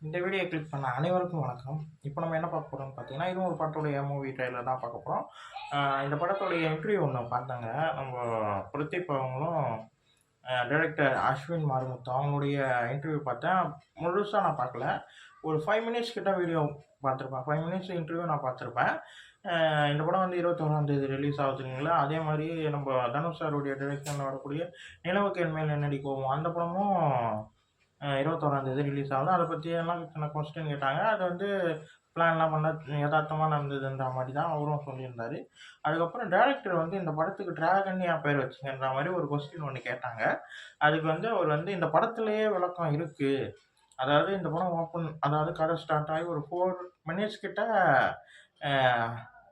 இந்த video click பண்ண அனைவருக்கும் வணக்கம். இப்போ நம்ம என்ன பார்க்க போறோம்னு பார்த்தீங்கன்னா, இதுவும் ஒரு படத்துடைய மூவி ட்ரெய்லர் தான் பார்க்க போறோம். இந்த படத்துடைய இன்டர்வியூ ஒண்ணு பார்த்தேங்க. நம்ம பிரதீப் அவங்களும், டைரக்டர் அஸ்வின் மாரிமுத்து அவங்களுடைய இன்டர்வியூ பார்த்தேன். முழுசா நான் பார்க்கல. ஒரு 5 மினிட்ஸ் கிட்ட வீடியோ பார்த்துருப்பேன். 5 மினிட்ஸ் இன்டர்வியூ நான் பார்த்துருப்பேன். இந்த படம் வந்து 21ஆம் தேதி ரிலீஸ் ஆகுதுங்களா, அதே மாரி நம்ம தனுஷ் சாருடைய டைரக்ஷன்ல வரக்கூடிய நிலவுக்கு என் மேல் என்னடி கோவம் அந்த படமும் 21ஆம் தேதி ரிலீஸ் ஆகுது. அத பத்தி எல்லாம் சின்ன கொஸ்டின் கேட்டாங்க. அது வந்து பிளான்லாம் பண்ண எதார்த்தமா நடந்ததுன்ற மாரி தான் அவரும் சொல்லியிருந்தாரு. அதுக்கப்புறம் டைரக்டர் வந்து இந்த படத்துக்கு டிராகன் ஏன் பேர் வச்சீங்கன்ற மாரி ஒரு கொஸ்டின் ஒண்ணு கேட்டாங்க. அதுக்கு வந்து அவர் வந்து இந்த படத்திலேயே விளக்கம் இருக்கு. அதாவது இந்த படம் அதாவது கதை ஸ்டார்ட் ஆகி ஒரு 4 மினிட்ஸ் கிட்ட அ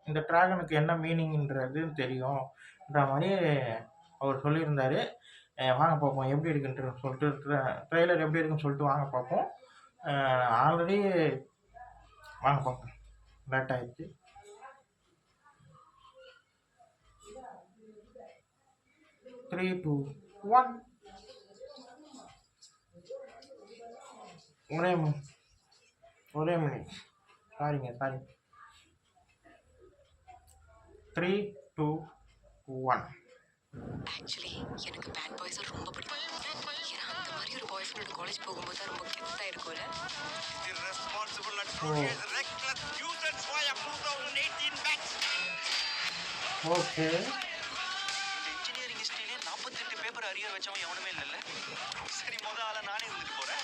இந்த டிராகனுக்கு என்ன மீனிங்ன்றது தெரியும்ன்ற மாரி அவர் சொல்லியிருந்தாரு. வாங்க பார்ப்போம் எப்படி இருக்குன்ட்டு சொல்லிட்டு ட்ரெய்லர் எப்படி இருக்குன்னு சொல்லிட்டு வாங்க பார்ப்போம். ஆல்ரெடி வாங்க பார்ப்போம். லேட் ஆயிடுச்சு. 3, 2, 1 ஒரே மினிட் சாரிங்க. 3, 2, 1 ஆக்சுவலி எனக்கு பேட் பாய்ஸ் ரொம்ப பிடிக்கும். ஏன்னா அந்த மாதிரி ஒரு பாய் ஃப்ரெண்ட் காலேஜ் போகும்போது ரொம்ப கெத்தா இருக்கும்ல. Irresponsible and furious, reckless nuisance via 2018 batch. Okay. இந்த இன்ஜினியரிங் ஹிஸ்டரியிலே 48 பேப்பர் அரியர் வச்சவன் எவனுமே இல்லைல்ல. சரி, முத ஆளா நானே இருந்துட்டு போறேன்.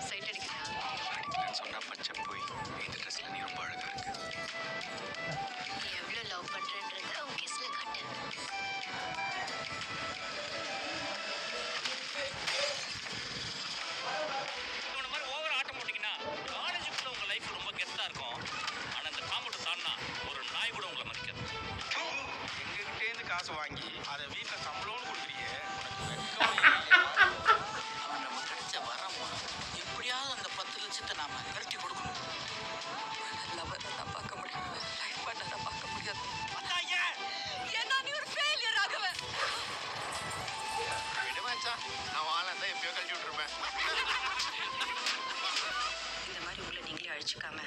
சைட் அடிக்கிறா. அடிக்கிறேன்னு சொன்னா பச்சை போய் இந்த ட்ரெஸ்ல நீ ரொம்ப அழகா இருக்கு. நீ எவ்வளவு லவ் பண்றேன்றத உன் கிஸ்ல காட்டு. இவன மாதிரி ஓவர் ஆட்டம் போட்டீங்கன்னா காலேஜுக்குள்ள உங்க லைஃப் ரொம்ப கெத்தா இருக்கும். ஆனா இந்த காம்பவுண்ட் தாண்டா ஒரு நாய் கூட உங்களை மதிக்காது. எங்ககிட்டே இருந்து காசு வாங்கி அதை வீட்டுல சம்பளம்னு கொடுக்குறீங்க. அவன் நம்ம கிடைச்ச வரமா எப்படியாவது அந்த 10 லட்சத்தை நாம கழட்டி கொடுக்கணும். லவ்வர் தான் பார்க்க முடியும், லைஃப் பார்ட்னரை பார்க்க முடியாது. அத்தாயே, ஏன்னா நீ ஒரு ஃபெயிலியர் ஆகவே. விடுவாச்சா, நான் வாழந்தான் எப்பயோ கழட்டி விட்டுருப்பேன். இந்த மாதிரி உங்களை நீங்களே அழிச்சுக்காம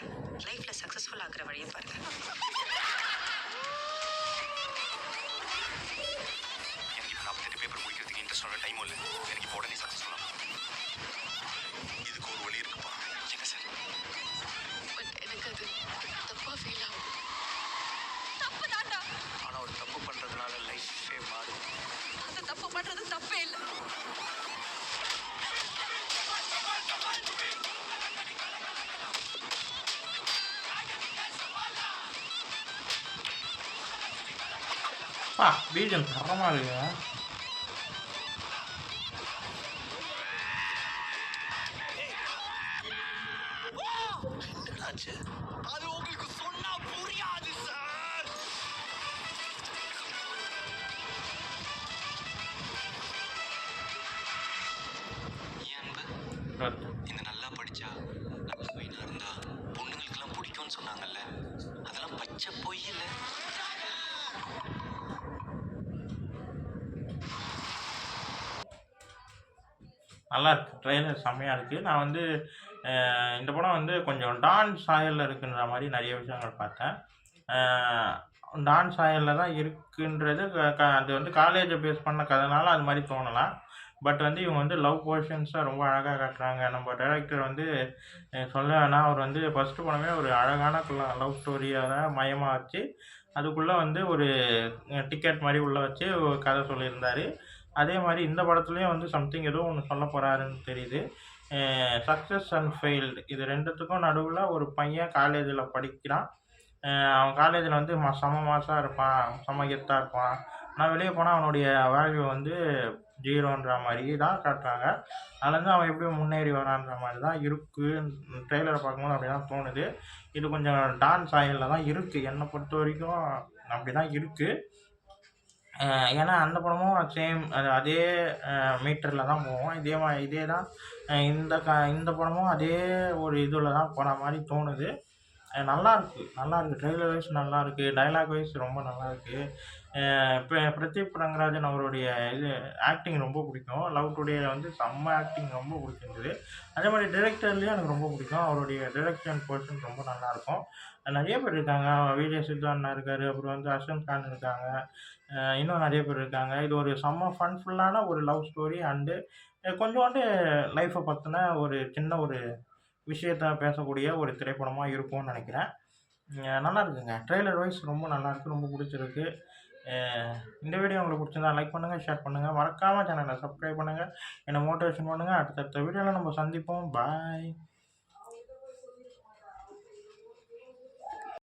லைஃப்ல சக்சஸ்ஃபுல் ஆகுற வழியை பாருங்க. எனக்கு இப்போ 48 பேப்பர் முடிக்கிறதுக்கு இன்ட்ரெஸ்டோட டைம் இல்லை. எனக்கு இப்போ உடனே சக்ஸஸ்ஃபுல் ஆகும். இதுக்கு ஒரு வழி இருக்குப்பா. என்ன சார்? பட் எனக்கு அது தப்பா ஃபீல் ஆகும். தப்பு தாண்டா. ஆனால் ஒரு தப்பு பண்ணுறதுனால லைஃபே மாறும். அந்த தப்பு பண்றது தப்பே இல்லை. பீஜம் தரமா இருக்குங்க. என்னாச்சு? அது உங்களுக்கு சொன்னா புரியாது சார். இந்த நல்லா படிச்சா நம்ம ஸ்வீனா இருந்தா பொண்ணுங்களுக்கெல்லாம் பிடிக்கும்னு சொன்னாங்கல்ல, அதெல்லாம் பச்சை பொய் இல்லை. நல்லா இருக்கு. ட்ரெய்லர் செம்மையா இருக்கு. நான் வந்து இந்த படம் வந்து கொஞ்சம் டான் சாயல்ல இருக்குன்ற மாரி நெறைய விஷயங்கள் பார்த்தேன். அ டான் சாயல்ல தான் இருக்குன்றது அது வந்து காலேஜ பேஸ் பண்ண கதைனால அது மாரி தோணலாம். பட் வந்து இவங்க வந்து லவ் போர்ஷன்ஸா ரொம்ப அழகா காட்டுறாங்க. நம்ம டைரக்டர் வந்து சொல்ல வேணாம். அவர் வந்து ஃபர்ஸ்ட் படமே ஒரு அழகான லவ் ஸ்டோரிய தான் மையமா வச்சு, அதுக்குள்ள வந்து ஒரு டிக்கெட் மாரி உள்ள வச்சு ஒரு கதை சொல்லியிருந்தாரு. அதே மாரி இந்த படத்துலயும் வந்து சம்திங் ஏதோ ஒண்ணு சொல்லப் போறாருன்னு தெரியுது. சக்சஸ் அண்ட் ஃபெயில்டு இது 2த்துக்கும் நடுவுல ஒரு பையன் காலேஜ்ல படிக்கிறான். அவன் காலேஜ்ல வந்து செம மாஸா இருப்பான். செம கெத்தா இருப்பான். ஆனா வெளிய போனா அவனுடைய வேல்யூ வந்து 0ன்ற மாரி தான் காட்டுறாங்க. அதுலேருந்து அவன் எப்படி முன்னேறி வரான்ற மாரி தான் இருக்கு. ட்ரெய்லர பார்க்கும்போது அப்படிதான் தோணுது. இது கொஞ்சம் டான் சாயல்ல தான் இருக்கு. என்ன பொறுத்தவரைக்கும் அப்படிதான் இருக்கு. ஏன்னா அந்த படமும் சேம் அதே மீட்டர்ல தான் போகும். இதே தான் இந்த படமும் அதே ஒரு இதுல தான் போற மாரி தோணுது. நல்லாயிருக்கு. ட்ரெய்லர் வைஸ் நல்லாயிருக்கு. டயலாக் வைஸ் ரொம்ப நல்லாயிருக்கு. இப்போ பிரதீப் ரங்கராஜன் அவருடைய இது ஆக்டிங் ரொம்ப பிடிக்கும். லவ் டுடேல வந்து செம்ம ஆக்டிங் ரொம்ப பிடிச்சிருந்தது. அதே மாரி டைரக்டர்லேயும் எனக்கு ரொம்ப பிடிக்கும். அவருடைய டைரக்ஷன் போர்ஷன் ரொம்ப நல்லாயிருக்கும். நெறைய பேர் இருக்காங்க. விஜய் சித்து அண்ணா இருக்காரு. அப்புறம் வந்து அர்ஷன் கான் இருக்காங்க. இன்னும் நெறைய பேர் இருக்காங்க. இது ஒரு செம்ம ஃபன்ஃபுல்லான ஒரு லவ் ஸ்டோரி அண்டு கொஞ்சோண்டு லைஃப்ப பத்தின ஒரு சின்ன ஒரு விஷயத்த பேசக்கூடிய ஒரு திரைப்படமா இருக்கும்னு நெனைக்கிறேன். நல்லா இருக்குங்க. ட்ரெய்லர் வைஸ் ரொம்ப நல்லாயிருக்கு. ரொம்ப புடிச்சிருக்கு. அ இந்த வீடியோ உங்களுக்கு புடிச்சிருந்தா லைக் பண்ணுங்க, ஷேர் பண்ணுங்க. மறக்காம சேனல சப்ஸ்கிரைப் பண்ணுங்க. என்ன மோட்டிவேஷன் பண்ணுங்க. அடுத்தடுத்த வீடியோல நம்ம சந்திப்போம். பாய்.